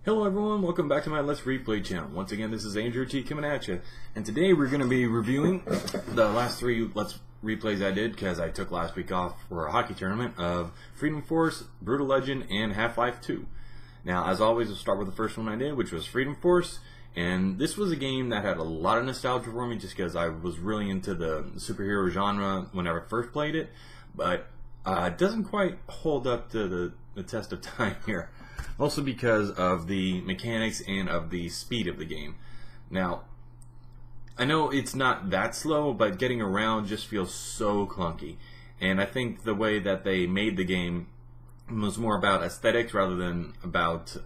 Hello everyone, welcome back to my Let's Replay channel. Once again, this is Andrew T coming at you. And today we're going to be reviewing the last three Let's Replays I did because I took last week off for a hockey tournament of Freedom Force, Brutal Legend, and Half-Life 2. Now, as always, we'll start with the first one I did, which was Freedom Force. And this was a game that had a lot of nostalgia for me just because I was really into the superhero genre whenever I first played it. But it doesn't quite hold up to the test of time here. Also because of the mechanics and of the speed of the game. Now, I know it's not that slow, but getting around just feels so clunky. And I think the way that they made the game was more about aesthetics rather than about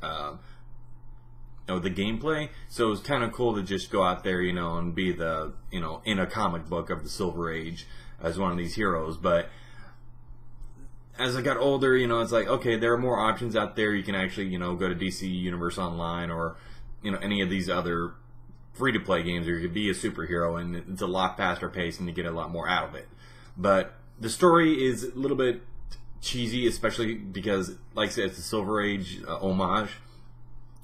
the gameplay. So it was kind of cool to just go out there, and be the, in a comic book of the Silver Age as one of these heroes. But as I got older, it's like, okay, there are more options out there. You can actually, go to DC Universe Online or, any of these other free-to-play games where you could be a superhero, and it's a lot faster paced and you get a lot more out of it. But the story is a little bit cheesy, especially because, like I said, it's a Silver Age homage.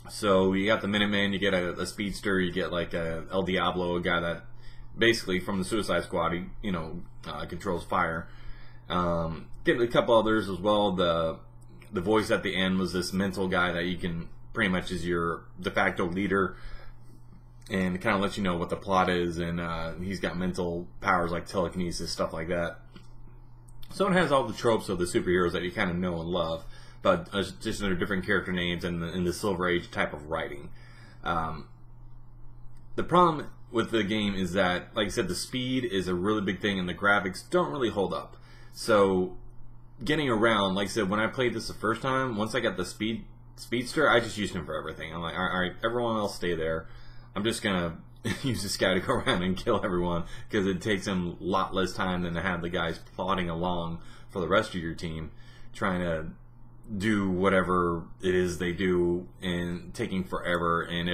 So you got the Minutemen, you get a speedster, you get like a El Diablo, a guy that basically from the Suicide Squad, controls fire. Get a couple others as well. The voice at the end was this mental guy that you can pretty much is your de facto leader and kind of lets you know what the plot is, and he's got mental powers like telekinesis, stuff like that. So it has all the tropes of the superheroes that you kind of know and love, but just under different character names and in the Silver Age type of writing. The problem with the game is that, like I said, the speed is a really big thing and the graphics don't really hold up. So getting around, like I said, when I played this the first time, once I got the speedster, I just used him for everything. I'm like, all right, everyone else stay there. I'm just gonna use this guy to go around and kill everyone because it takes him a lot less time than to have the guys plodding along for the rest of your team, trying to do whatever it is they do and taking forever. And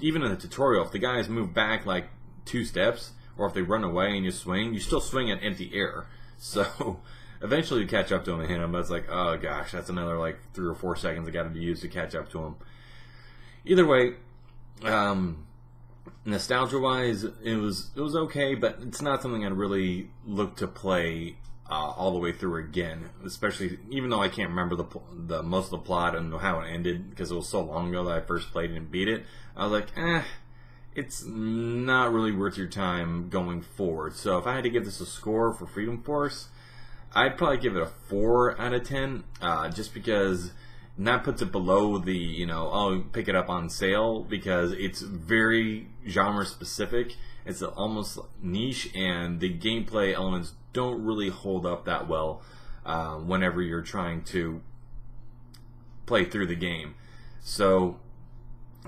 even in the tutorial, if the guys move back like 2 steps, or if they run away and you still swing at empty air. So eventually you catch up to him and hit him, but it's like, oh gosh, that's another like 3 or 4 seconds I got to use to catch up to him. Either way, nostalgia-wise, it was okay, but it's not something I'd really look to play all the way through again. Especially, even though I can't remember the most of the plot and how it ended because it was so long ago that I first played it and beat it. I was like, it's not really worth your time going forward. So if I had to give this a score for Freedom Force, I'd probably give it a 4 out of 10, just because that puts it below the, pick it up on sale, because it's very genre specific. It's almost niche, and the gameplay elements don't really hold up that well whenever you're trying to play through the game. So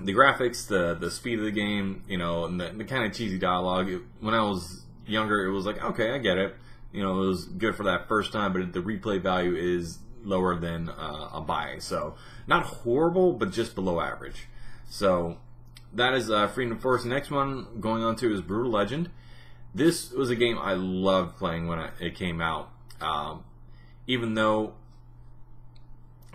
the graphics, the speed of the game, and the kind of cheesy dialogue. When I was younger, it was like, okay, I get it. It was good for that first time, but the replay value is lower than a buy. So not horrible, but just below average. So that is Freedom Force. The next one going on to is Brutal Legend. This was a game I loved playing when it came out. Even though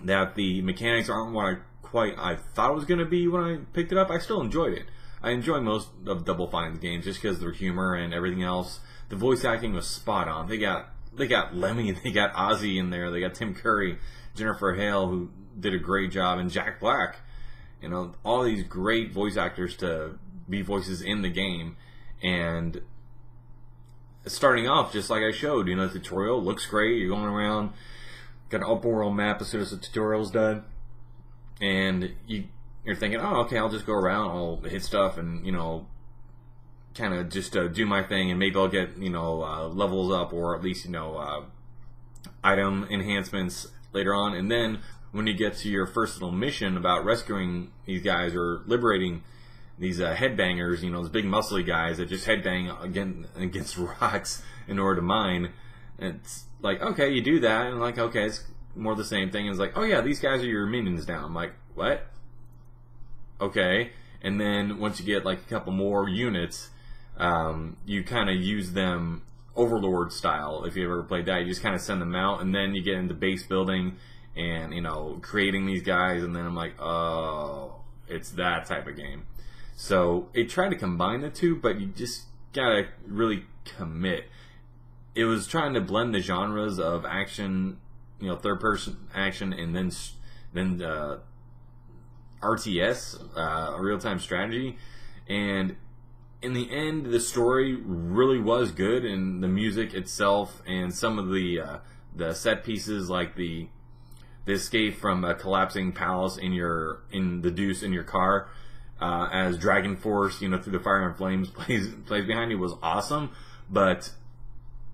that the mechanics aren't what I thought it was going to be when I picked it up, I still enjoyed it. I enjoy most of Double Fine's games just because of their humor and everything else. The voice acting was spot on. They got Lemmy, they got Ozzy in there, they got Tim Curry, Jennifer Hale, who did a great job, and Jack Black. All these great voice actors to be voices in the game. And starting off, just like I showed, the tutorial looks great. You're going around, got an open world map as soon as the tutorial's done. And you're thinking, oh, okay, I'll just go around, I'll hit stuff, and kind of just do my thing, and maybe I'll get levels up, or at least item enhancements later on. And then when you get to your first little mission about rescuing these guys or liberating these headbangers, those big muscly guys that just headbang against rocks in order to mine, it's like, okay, you do that, and like, okay, it's more the same thing. It's like, oh yeah, these guys are your minions now. I'm like, what? Okay. And then once you get like a couple more units, you kind of use them Overlord style. If you ever played that, you just kind of send them out, and then you get into base building, and creating these guys, and then I'm like, oh, it's that type of game. So it tried to combine the two, but you just gotta really commit. It was trying to blend the genres of action, third person action, and then RTS, real time strategy, and in the end, the story really was good, and the music itself, and some of the set pieces, like the escape from a collapsing palace in the Deuce in your car, as Dragon Force, through the fire and flames plays behind you, was awesome. But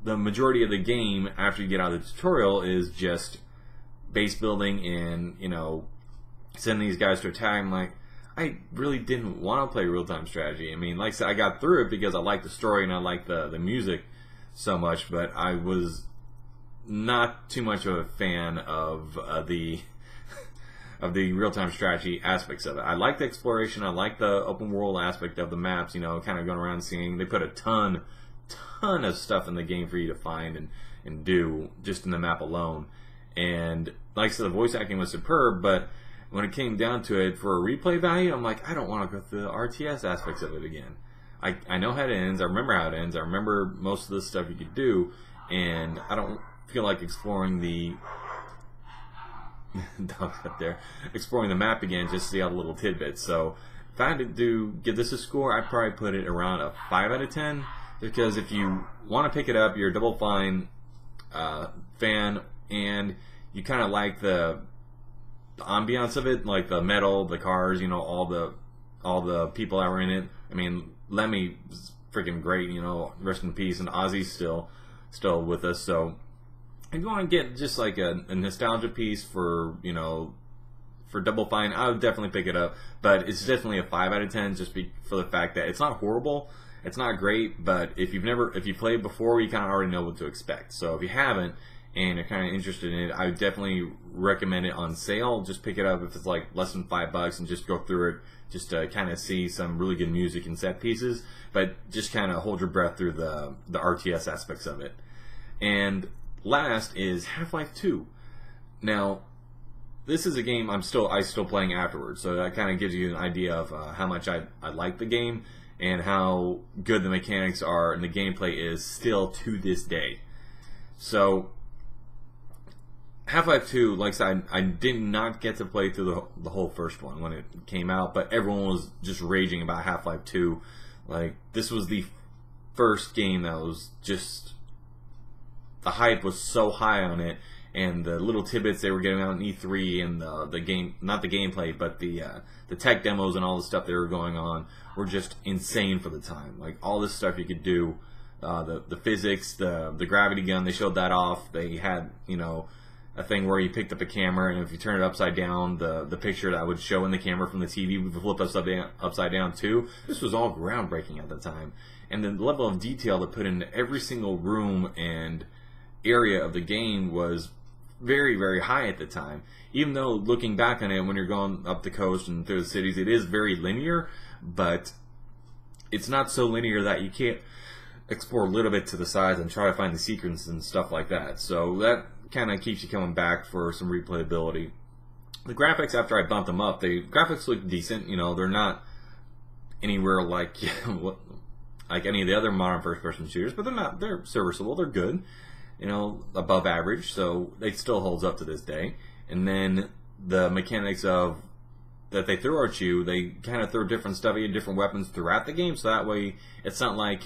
the majority of the game, after you get out of the tutorial, is just base building and sending these guys to attack. I'm like, I really didn't want to play real-time strategy. I mean, like I said, I got through it because I liked the story and I liked the music so much, but I was not too much of a fan of the real-time strategy aspects of it. I like the exploration. I like the open world aspect of the maps, kind of going around seeing. They put a ton of stuff in the game for you to find and do just in the map alone. And like I said, the voice acting was superb, but when it came down to it, for a replay value, I'm like, I don't want to go through the RTS aspects of it again. I know how it ends. I remember how it ends. I remember most of the stuff you could do, and I don't feel like exploring the exploring the map again just to see all the little tidbits. So if I had to give this a score, I'd probably put it around a 5 out of 10, because if you want to pick it up, you're a Double Fine fan, and you kind of like the ambiance of it, like the metal, the cars, all the people that were in it. I mean, Lemmy was freaking great, rest in peace, and Ozzy's still with us. So if you want to get just like a nostalgia piece for Double Fine, I would definitely pick it up. But it's definitely a 5 out of 10, just for the fact that it's not horrible, it's not great, but if you played before, you kind of already know what to expect. So if you haven't, and you're kind of interested in it, I would definitely recommend it on sale. Just pick it up if it's like less than $5 and just go through it, just to kind of see some really good music and set pieces. But just kind of hold your breath through the RTS aspects of it. And last is Half-Life 2. Now, this is a game I still playing afterwards, so that kind of gives you an idea of how much I like the game and how good the mechanics are and the gameplay is still to this day. So Half-Life 2, like I said, I did not get to play through the whole first one when it came out, but everyone was just raging about Half-Life 2. Like, this was the first game that was just... the hype was so high on it, and the little tidbits they were getting out in E3 and the game... not the gameplay, but the tech demos and all the stuff that were going on were just insane for the time. Like, all this stuff you could do, the physics, the gravity gun, they showed that off. They had, a thing where you picked up a camera, and if you turn it upside down, the picture that would show in the camera from the TV would flip upside down too. This was all groundbreaking at the time. And the level of detail they put into every single room and area of the game was very, very high at the time. Even though, looking back on it, when you're going up the coast and through the cities, it is very linear, but it's not so linear that you can't explore a little bit to the sides and try to find the secrets and stuff like that. So that kind of keeps you coming back for some replayability. The graphics, after I bumped them up, the graphics look decent. They're not anywhere like any of the other modern first-person shooters, but they're serviceable. They're good, above average. So it still holds up to this day. And then the mechanics of that they throw at you, they kind of throw different stuff at you, different weapons throughout the game. So that way, it's not like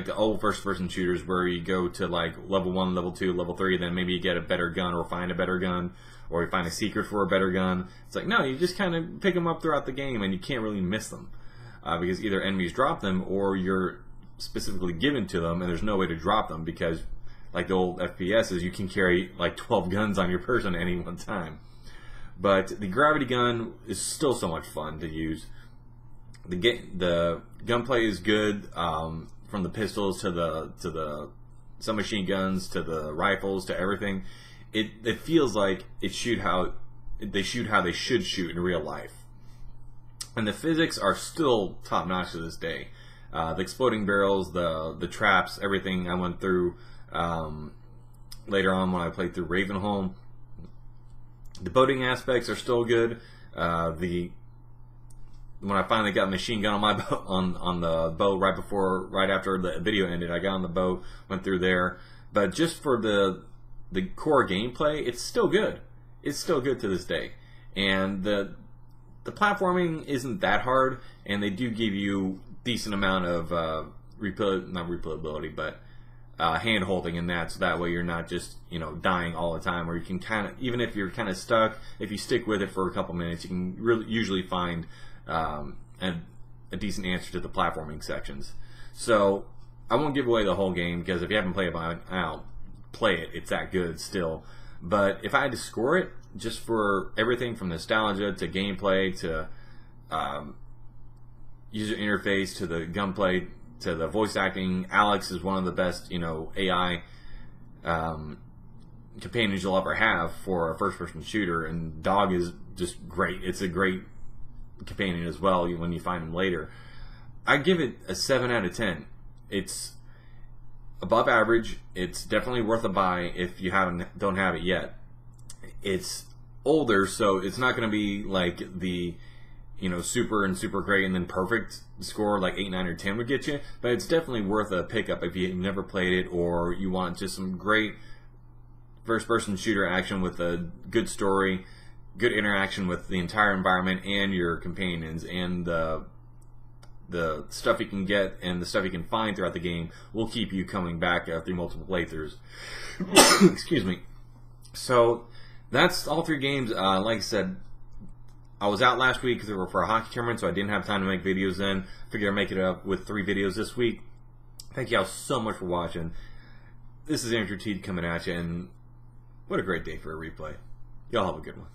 the old first-person shooters where you go to like level 1, level 2, level 3, then maybe you get a better gun or find a better gun or you find a secret for a better gun. It's like, no, you just kind of pick them up throughout the game and you can't really miss them because either enemies drop them or you're specifically given to them and there's no way to drop them because like the old FPSs, you can carry like 12 guns on your person at any one time. But the gravity gun is still so much fun to use. The gunplay is good. From the pistols to the submachine guns to the rifles to everything, it feels like they shoot how they should shoot in real life, and the physics are still top notch to this day. The exploding barrels, the traps, everything I went through, later on when I played through Ravenholm. The boating aspects are still good. When I finally got a machine gun on my boat, on the boat right after the video ended, I got on the boat, went through there. But just for the core gameplay, it's still good. It's still good to this day. And the platforming isn't that hard, and they do give you decent amount of not replayability, but hand holding in that, so that way you're not just dying all the time. Or you can kind of, even if you're kind of stuck, if you stick with it for a couple minutes, you can usually find a decent answer to the platforming sections. So I won't give away the whole game, because if you haven't played it by now, play it. It's that good still. But if I had to score it, just for everything from nostalgia to gameplay to user interface to the gunplay to the voice acting, Alex is one of the best AI companions you'll ever have for a first-person shooter, and Dog is just great. It's a great companion as well when you find him later. I give it a 7 out of 10. It's above average. It's definitely worth a buy if you don't have it yet. It's older, so it's not going to be like the super great and then perfect score like 8, 9, or 10 would get you, but it's definitely worth a pickup if you've never played it, or you want just some great first-person shooter action with a good story, good interaction with the entire environment and your companions, and the stuff you can get and the stuff you can find throughout the game will keep you coming back through multiple playthroughs. Excuse me. So that's all 3 games. Like I said, I was out last week for a hockey tournament, so I didn't have time to make videos then. Figured I'd make it up with 3 videos this week. Thank you all so much for watching. This is Andrew T coming at you, and what a great day for a replay. Y'all have a good one.